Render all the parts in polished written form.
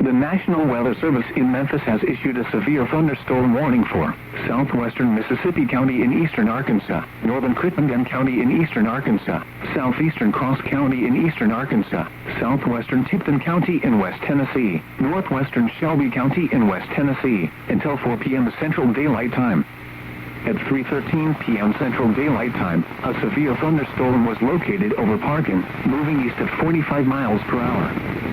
The National Weather Service in Memphis has issued a severe thunderstorm warning for southwestern Mississippi County in eastern Arkansas, northern Crittenden County in eastern Arkansas, southeastern Cross County in eastern Arkansas, southwestern Tipton County in West Tennessee, northwestern Shelby County in West Tennessee, until 4 p.m. Central Daylight Time. At 3:13 p.m. Central Daylight Time, a severe thunderstorm was located over Parkin, moving east at 45 miles per hour.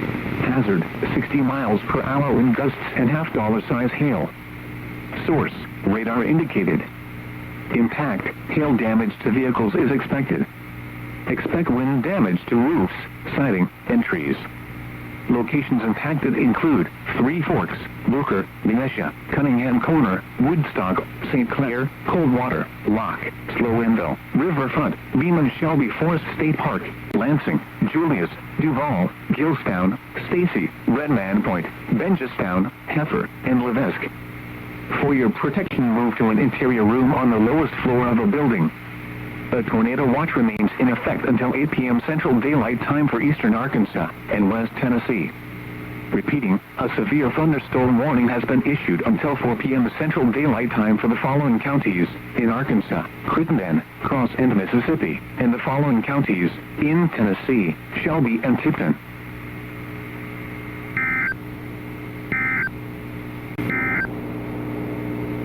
Hazard, 60 miles per hour wind gusts and half-dollar-size hail. Source, radar indicated. Impact, hail damage to vehicles is expected. Expect wind damage to roofs, siding, and trees. Locations impacted include Three Forks, Booker, Venetia, Cunningham Corner, Woodstock, St. Clair, Coldwater, Locke, Slowendale, Riverfront, Beeman Shelby Forest State Park, Lansing, Julius, Duval, Gilstown, Stacy, Redman Point, Benjastown, Heifer, and Levesque. For your protection, move to an interior room on the lowest floor of a building. A tornado watch remains in effect until 8 p.m. Central Daylight Time for eastern Arkansas and West Tennessee. Repeating, a severe thunderstorm warning has been issued until 4 p.m. Central Daylight Time for the following counties in Arkansas, Crittenden, Cross, and Mississippi, and the following counties in Tennessee, Shelby and Tipton.